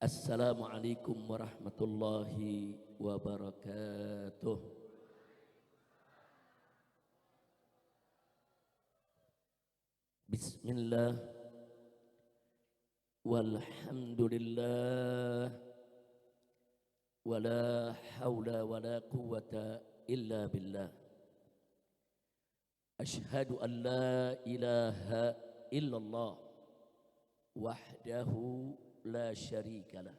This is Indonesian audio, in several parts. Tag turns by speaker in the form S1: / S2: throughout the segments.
S1: Assalamualaikum warahmatullahi wabarakatuh. Bismillah walhamdulillah wala hawla wala quwwata illa billah. Ashhadu an la ilaha illallah wahdahu la syarikalah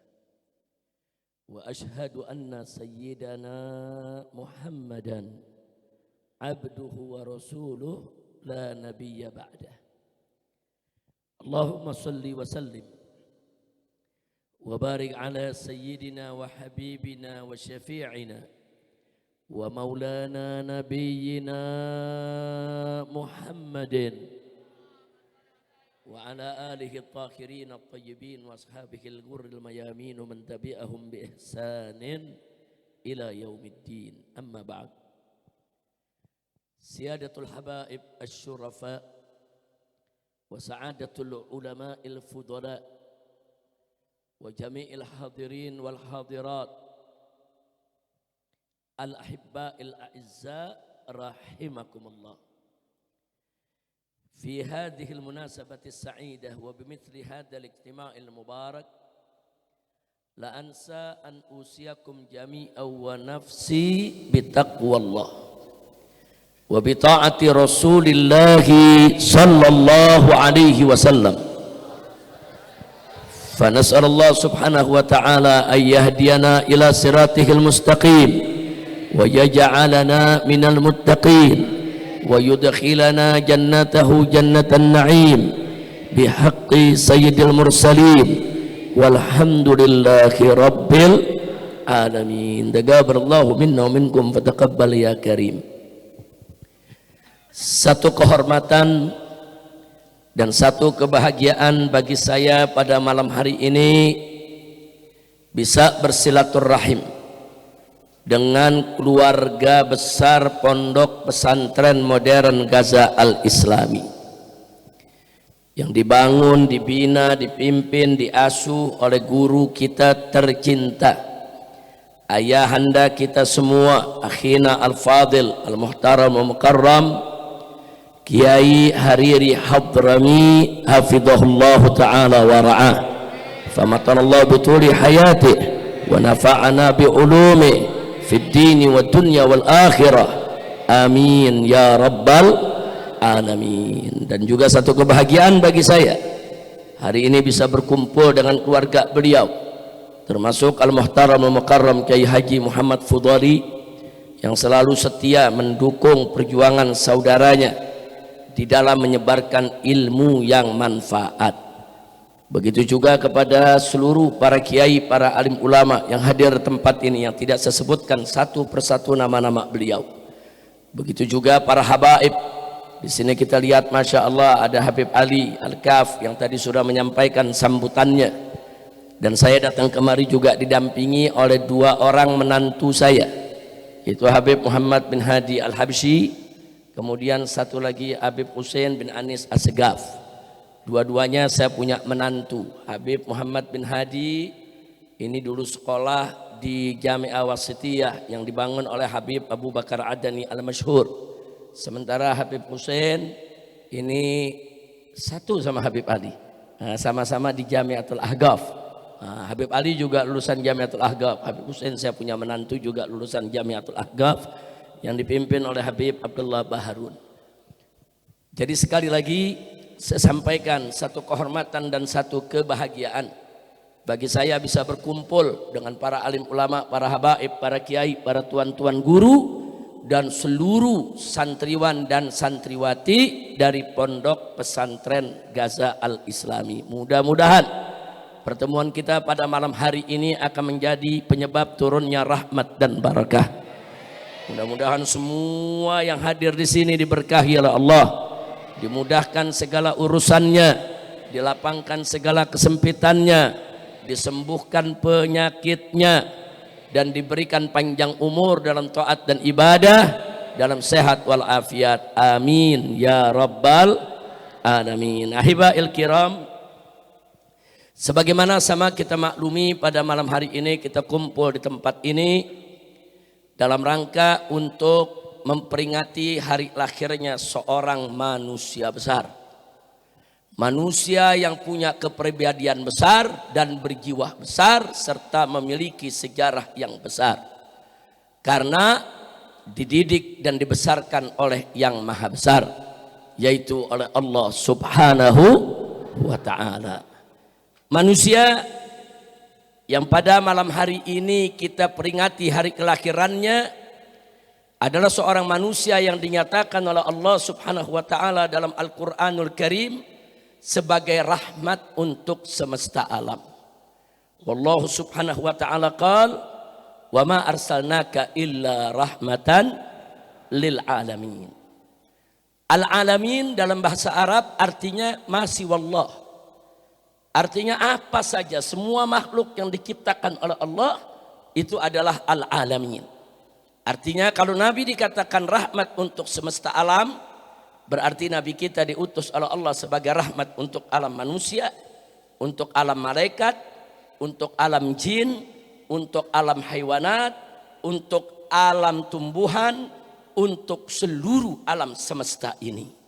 S1: wa ashhadu anna sayyidana Muhammadan abduhu wa rasuluh la nabiyya ba'dah. Allahumma salli wa sallim wa barik ala sayyidina wa habibina wa syafi'ina wa maulana nabiyyina Muhammadin wa ala alihi at-tahirin at-tayyibin wa ashabihi al-ghurril mayamin wa man tabi'ahum bi ihsanin ila yaumiddin. Amma ba'd. Siyadatul habaib asy-syurafa wa sa'adatul ulama'il fudala wa jami'il hadirin wal hadirat al-ahibba'il a'izza rahimakumullah. في هذه المناسبة السعيدة وبمثل هذا الاجتماع المبارك لا أنسى أن أوصيكم جميعا ونفسي بتقوى الله وبطاعة رسول الله صلى الله عليه وسلم. فنسأل الله سبحانه وتعالى أن يهدينا إلى صراطه المستقيم ويجعلنا من المتقين ويدخلنا جنته جنة النعيم بحق سيد المرسلين والحمد لله رب العالمين. تقبل الله منا ومنكم فتقبل يا كريم. Satu kehormatan dan satu kebahagiaan bagi saya pada malam hari ini bisa bersilaturahim dengan keluarga besar Pondok Pesantren Modern Gaza Al-Islami yang dibangun, dibina, dipimpin, diasuh oleh guru kita tercinta, ayahanda kita semua, akhina al-fadil al-muhtaram wa mukarram Kiai Hariri Hadrami hafidhahullah ta'ala wa ra'ah, famatanallahu bituli hayatih wa nafa'ana bi ulumi fid dini wad dunya wal akhirah, amin ya rabbal alamin. Dan juga satu kebahagiaan bagi saya hari ini bisa berkumpul dengan keluarga beliau, termasuk al-muhtaram al-mukarram Kiai Haji Muhammad Fudhali yang selalu setia mendukung perjuangan saudaranya di dalam menyebarkan ilmu yang manfaat. Begitu juga kepada seluruh para kiai, para alim ulama yang hadir tempat ini yang tidak saya sebutkan satu persatu nama-nama beliau. Begitu juga para habaib. Di sini kita lihat Masya Allah ada Habib Ali Al-Kaf yang tadi sudah menyampaikan sambutannya. Dan saya datang kemari juga didampingi oleh dua orang menantu saya, itu Habib Muhammad bin Hadi Al-Habsyi, kemudian satu lagi Habib Hussein bin Anis As-Segaf. Dua-duanya saya punya menantu. Habib Muhammad bin Hadi ini dulu sekolah di Jami'ah Wasitiyah yang dibangun oleh Habib Abu Bakar Adani Al-Masyhur. Sementara Habib Hussein ini satu sama Habib Ali, sama-sama di Jami'atul Ahqaf. Habib Ali juga lulusan Jami'atul Ahqaf. Habib Hussein saya punya menantu juga lulusan Jami'atul Ahqaf yang dipimpin oleh Habib Abdullah Baharun. Jadi sekali lagi saya sampaikan satu kehormatan dan satu kebahagiaan bagi saya bisa berkumpul dengan para alim ulama, para habaib, para kiai, para tuan-tuan guru dan seluruh santriwan dan santriwati dari Pondok Pesantren Gaza Al-Islami. Mudah-mudahan pertemuan kita pada malam hari ini akan menjadi penyebab turunnya rahmat dan barakah. Mudah-mudahan semua yang hadir di sini diberkahi oleh Allah, dimudahkan segala urusannya, dilapangkan segala kesempitannya, disembuhkan penyakitnya, dan diberikan panjang umur dalam taat dan ibadah, dalam sehat walafiat. Amin ya rabbal alamin. Ahibail kiram, Sebagaimana sama kita maklumi pada malam hari ini kita kumpul di tempat ini dalam rangka untuk memperingati hari lahirnya seorang manusia besar. Manusia yang punya kepribadian besar dan berjiwa besar serta memiliki sejarah yang besar. Karena dididik dan dibesarkan oleh yang maha besar, yaitu oleh Allah Subhanahu wa ta'ala. Manusia yang pada malam hari ini kita peringati hari kelahirannya adalah seorang manusia yang dinyatakan oleh Allah Subhanahu wa ta'ala dalam Al-Quranul Karim sebagai rahmat untuk semesta alam. Wallahu Subhanahu wa ta'ala qala wa ma arsalnaka illa rahmatan lil alamin. Al-alamin dalam bahasa Arab artinya masih wallah. Artinya apa saja, semua makhluk yang diciptakan oleh Allah itu adalah al-alamin. Artinya kalau Nabi dikatakan rahmat untuk semesta alam, berarti Nabi kita diutus oleh Allah sebagai rahmat untuk alam manusia, untuk alam malaikat, untuk alam jin, untuk alam haywanat, untuk alam tumbuhan, untuk seluruh alam semesta ini.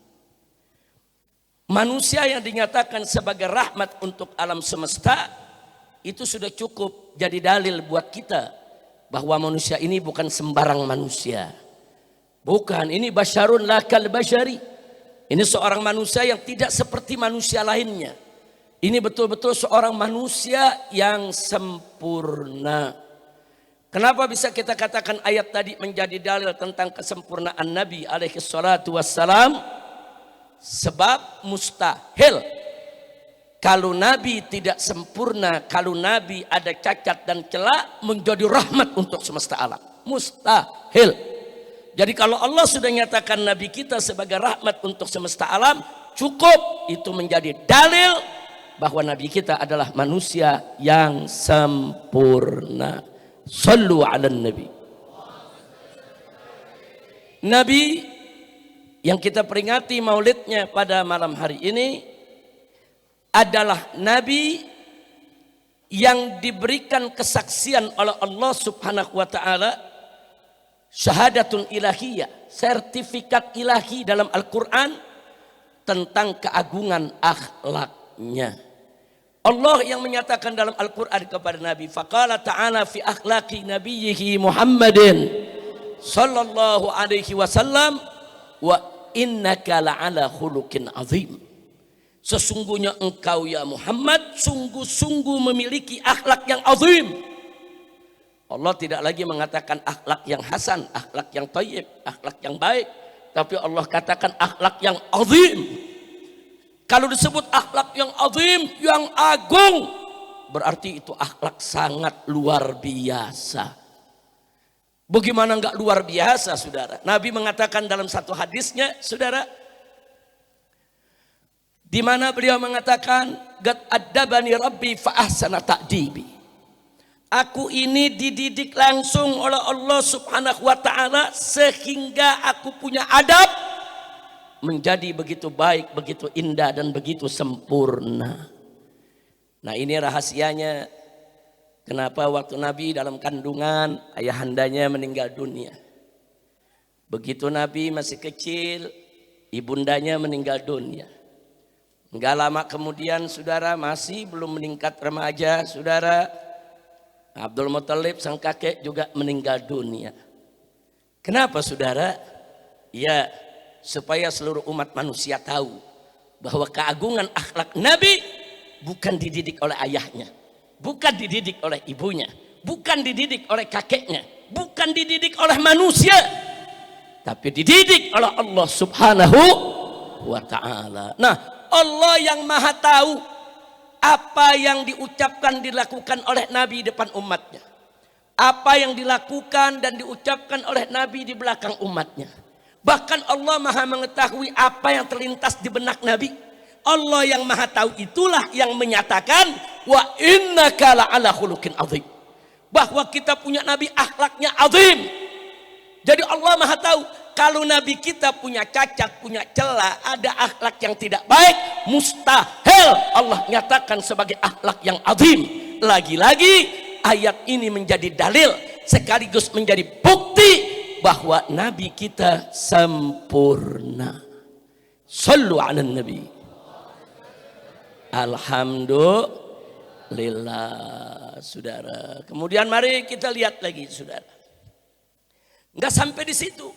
S1: Manusia yang dinyatakan sebagai rahmat untuk alam semesta itu sudah cukup jadi dalil buat kita bahwa manusia ini bukan sembarang manusia. Bukan, ini basyarun lakal basyari. Ini seorang manusia yang tidak seperti manusia lainnya. Ini betul-betul seorang manusia yang sempurna. Kenapa bisa kita katakan ayat tadi menjadi dalil tentang kesempurnaan Nabi alaihi salatu wassalam? Sebab mustahil kalau Nabi tidak sempurna, kalau Nabi ada cacat dan celah menjadi rahmat untuk semesta alam. Mustahil. Jadi kalau Allah sudah nyatakan Nabi kita sebagai rahmat untuk semesta alam, cukup itu menjadi dalil bahwa Nabi kita adalah manusia yang sempurna. Sallu ala Nabi. Nabi yang kita peringati maulidnya pada malam hari ini adalah Nabi yang diberikan kesaksian oleh Allah Subhanahu wa ta'ala, syahadatun ilahiyah, sertifikat ilahi dalam Al-Quran tentang keagungan akhlaknya. Allah yang menyatakan dalam Al-Quran kepada Nabi, faqala ta'ala fi akhlaqi nabiyyihi Muhammadin sallallahu alaihi wasallam wa innaka la'ala khuluqin azim. Sesungguhnya engkau ya Muhammad sungguh-sungguh memiliki akhlak yang azim. Allah tidak lagi mengatakan akhlak yang hasan, akhlak yang thayyib, akhlak yang baik, tapi Allah katakan akhlak yang azim. Kalau disebut akhlak yang azim, yang agung, berarti itu akhlak sangat luar biasa. Bagaimana enggak luar biasa, saudara? Nabi mengatakan dalam satu hadisnya, saudara, di mana beliau mengatakan, "Qad addabani Rabbi fa ahsana ta'dibi." Aku ini dididik langsung oleh Allah Subhanahu wa ta'ala sehingga aku punya adab menjadi begitu baik, begitu indah dan begitu sempurna. Nah, ini rahasianya kenapa waktu Nabi dalam kandungan ayahandanya meninggal dunia. Begitu Nabi masih kecil, ibundanya meninggal dunia. Enggak lama kemudian, saudara, masih belum meningkat remaja, saudara, Abdul Muthalib sang kakek juga meninggal dunia. Kenapa, saudara? Ya, supaya seluruh umat manusia tahu bahwa keagungan akhlak Nabi bukan dididik oleh ayahnya, bukan dididik oleh ibunya, bukan dididik oleh kakeknya, bukan dididik oleh manusia, tapi dididik oleh Allah Subhanahu wa ta'ala. Nah, Allah yang maha tahu apa yang diucapkan dilakukan oleh Nabi di depan umatnya, apa yang dilakukan dan diucapkan oleh Nabi di belakang umatnya. Bahkan Allah maha mengetahui apa yang terlintas di benak Nabi. Allah yang maha tahu itulah yang menyatakan wa innaka la'ala khuluqin azim, bahwa kita punya Nabi akhlaknya azim. Jadi Allah maha tahu kalau Nabi kita punya cacat, punya celah, ada akhlak yang tidak baik, mustahil Allah nyatakan sebagai akhlak yang azim. Lagi-lagi ayat ini menjadi dalil sekaligus menjadi bukti bahwa Nabi kita sempurna. Sallu ala Nabi. Alhamdulillah, saudara. Kemudian mari kita lihat lagi, saudara. Enggak sampai di situ.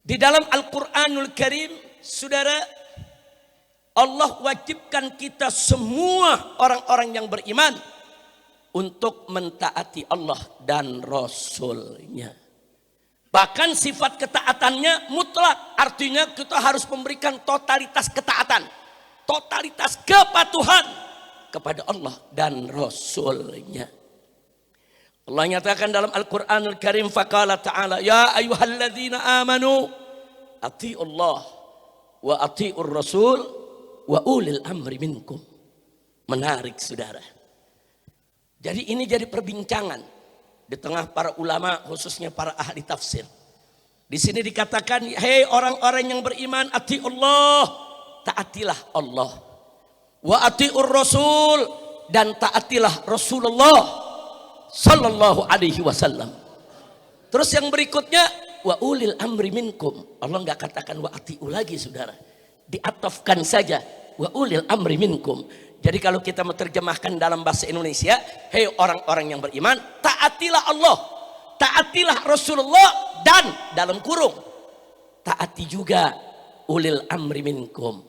S1: Di dalam Al-Quranul Karim, saudara, Allah wajibkan kita semua orang-orang yang beriman untuk mentaati Allah dan Rasul-Nya. Bahkan sifat ketaatannya mutlak, artinya kita harus memberikan totalitas ketaatan, totalitas kepatuhan kepada Allah dan Rasul-Nya. Allah nyatakan dalam Al-Quranul Karim, faqala ta'ala, ya ayyuhalladzina amanu ati'ullah wa ati'ur rasul wa ulil amri minkum. Menarik, saudara. Jadi ini jadi perbincangan di tengah para ulama, khususnya para ahli tafsir. Di sini dikatakan, hei orang-orang yang beriman, ati'ullah, taatilah Allah. Wa ati'ur rasul, dan taatilah Rasulullah sallallahu alaihi wasallam. Terus yang berikutnya, wa ulil amri minkum. Allah enggak katakan wa atiu lagi, saudara. Diatofkan saja, wa ulil amri minkum. Jadi kalau kita menerjemahkan dalam bahasa Indonesia, hei orang-orang yang beriman, taatilah Allah, taatilah Rasulullah, dan dalam kurung, taati juga ulil amri minkum.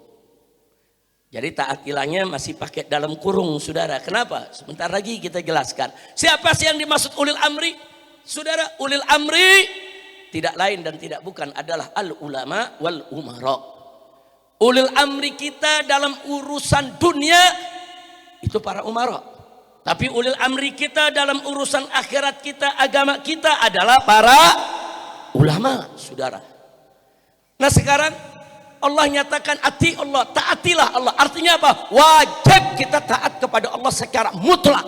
S1: Jadi taatilahnya masih pakai dalam kurung, saudara. Kenapa? Sebentar lagi kita jelaskan. Siapa sih yang dimaksud ulil amri? Saudara, ulil amri tidak lain dan tidak bukan adalah al ulama wal umara. Ulil amri kita dalam urusan dunia itu para umara. Tapi ulil amri kita dalam urusan akhirat kita, agama kita adalah para ulama, saudara. Nah sekarang Allah nyatakan ati Allah, taatilah Allah. Artinya apa? Wajib kita taat kepada Allah secara mutlak.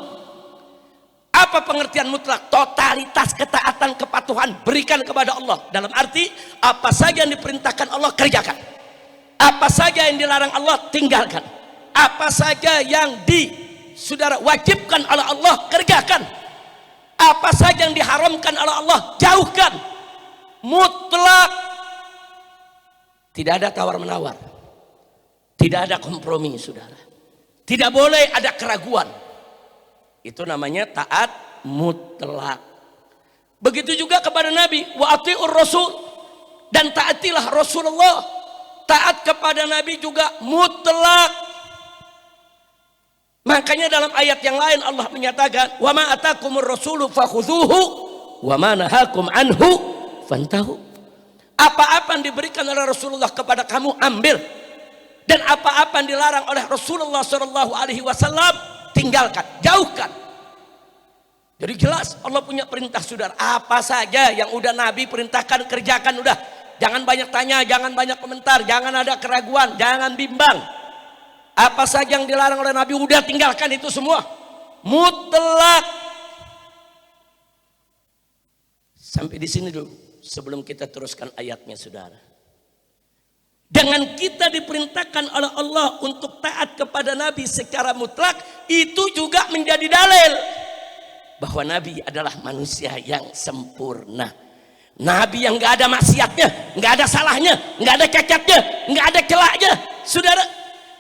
S1: Apa pengertian mutlak? Totalitas ketaatan, kepatuhan berikan kepada Allah. Dalam arti apa saja yang diperintahkan Allah kerjakan. Apa saja yang dilarang Allah tinggalkan. Apa saja yang saudara wajibkan oleh Allah kerjakan. Apa saja yang diharamkan oleh Allah jauhkan. Mutlak. Tidak ada tawar-menawar. Tidak ada kompromi, saudara. Tidak boleh ada keraguan. Itu namanya taat mutlak. Begitu juga kepada Nabi. Wa ati'ur rasul. Dan taatilah Rasulullah. Taat kepada Nabi juga mutlak. Makanya dalam ayat yang lain Allah menyatakan, wa ma atakumur rasulu fakhudhuhu wa ma nahakum anhu fantahu. Apa-apa yang diberikan oleh Rasulullah kepada kamu ambil, dan apa-apa yang dilarang oleh Rasulullah SAW tinggalkan, jauhkan. Jadi jelas Allah punya perintah, saudara. Apa saja yang udah Nabi perintahkan kerjakan, udah. Jangan banyak tanya, jangan banyak komentar, jangan ada keraguan, jangan bimbang. Apa saja yang dilarang oleh Nabi udah tinggalkan itu semua. Mutlak. Sampai di sini dulu. Sebelum kita teruskan ayatnya, saudara. Dengan kita diperintahkan oleh Allah untuk taat kepada Nabi secara mutlak, itu juga menjadi dalil bahwa Nabi adalah manusia yang sempurna. Nabi yang gak ada maksiatnya, gak ada salahnya, gak ada cacatnya, gak ada celaknya. Saudara,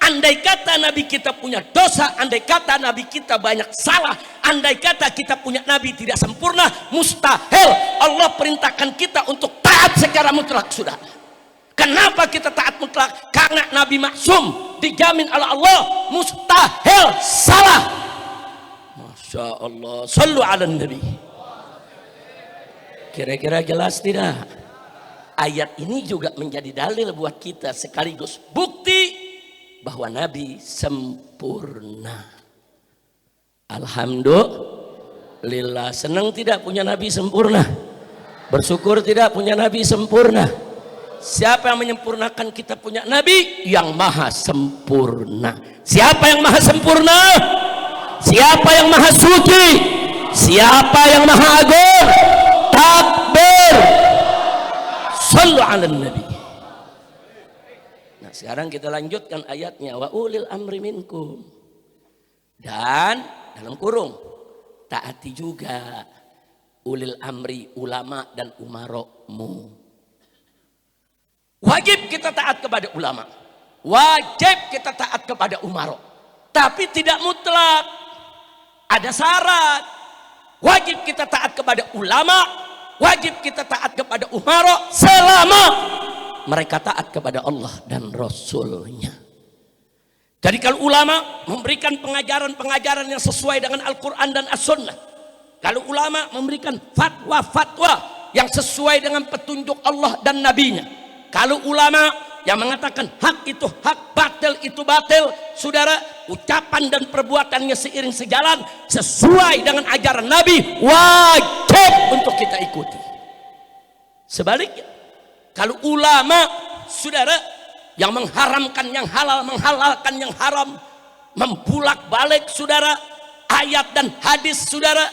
S1: andai kata Nabi kita punya dosa, andai kata Nabi kita banyak salah, andai kata kita punya Nabi tidak sempurna, mustahil Allah perintahkan kita untuk taat secara mutlak, saudara. Kenapa kita taat mutlak? Karena Nabi maksum, dijamin oleh Allah, mustahil salah. Masya Allah. Sallu ala Nabi. Kira-kira jelas tidak? Ayat ini juga menjadi dalil buat kita, sekaligus bukti bahwa Nabi sempurna. Alhamdulillah. Senang tidak punya Nabi sempurna? Bersyukur tidak punya Nabi sempurna? Siapa yang menyempurnakan kita punya Nabi? Yang maha sempurna. Siapa yang maha sempurna? Siapa yang maha suci? Siapa yang maha agung? Takbir. Shallu 'alan nabi. Nah, sekarang kita lanjutkan ayatnya, wa ulil amri minkum. Dan dalam kurung, taati juga ulil amri, ulama dan umarokmu. Wajib kita taat kepada ulama. Wajib kita taat kepada umarok. Tapi tidak mutlak. Ada syarat. Wajib kita taat kepada ulama. Wajib kita taat kepada umarok. Selama mereka taat kepada Allah dan Rasulnya. Jadi kalau ulama memberikan pengajaran-pengajaran yang sesuai dengan Al-Quran dan As-Sunnah. Kalau ulama memberikan fatwa-fatwa yang sesuai dengan petunjuk Allah dan Nabi-Nya. Kalau ulama yang mengatakan hak itu hak, batil itu batil, saudara, ucapan dan perbuatannya seiring sejalan sesuai dengan ajaran Nabi, wajib untuk kita ikuti. Sebaliknya, kalau ulama, saudara, yang mengharamkan yang halal, menghalalkan yang haram, membulak-balik, saudara, ayat dan hadis, saudara,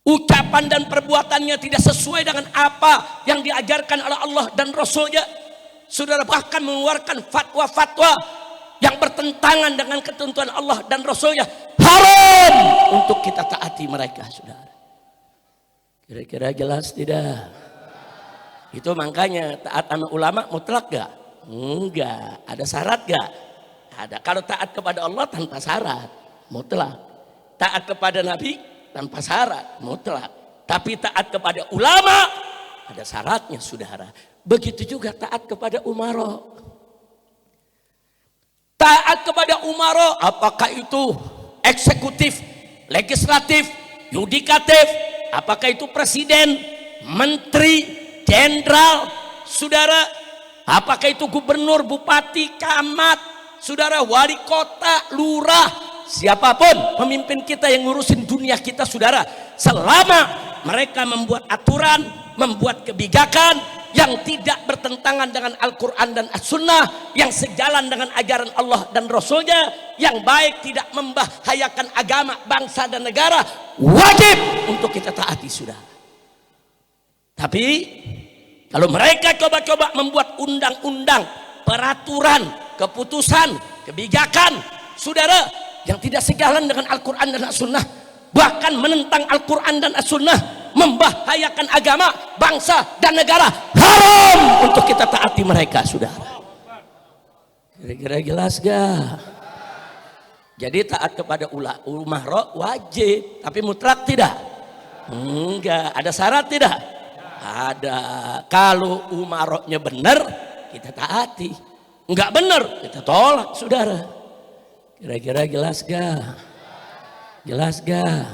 S1: ucapan dan perbuatannya tidak sesuai dengan apa yang diajarkan oleh Allah dan Rasulnya, saudara, bahkan mengeluarkan fatwa-fatwa yang bertentangan dengan ketentuan Allah dan Rasulnya, haram untuk kita taati mereka, saudara. Kira-kira jelas tidak? Itu makanya taat sama ulama mutlak gak? Enggak. Ada syarat gak? Ada. Kalau taat kepada Allah tanpa syarat, mutlak. Taat kepada Nabi tanpa syarat, mutlak. Tapi taat kepada ulama ada syaratnya, saudara. Begitu juga taat kepada umaro. Taat kepada umaro, apakah itu eksekutif, legislatif, yudikatif, apakah itu presiden, menteri, jenderal, saudara, apakah itu gubernur, bupati, camat, saudara, wali kota, lurah, siapapun pemimpin kita yang ngurusin dunia kita, saudara, selama mereka membuat aturan, membuat kebijakan yang tidak bertentangan dengan Al-Quran dan As-Sunnah, yang sejalan dengan ajaran Allah dan Rasulnya, yang baik, tidak membahayakan agama, bangsa dan negara, wajib untuk kita taati, saudara. Tapi kalau mereka coba-coba membuat undang-undang, peraturan, keputusan, kebijakan, saudara, yang tidak sejalan dengan Al-Quran dan As-Sunnah, bahkan menentang Al-Quran dan As-Sunnah, membahayakan agama, bangsa dan negara, haram untuk kita taati mereka, saudara. Kira-kira jelas gak? Jadi taat kepada umaro wajib, tapi mutlak tidak? Enggak. Ada syarat tidak? Ada. Kalau umaroknya benar, kita taati. Enggak benar, kita tolak, saudara. Kira-kira jelas gak? Jelas gak?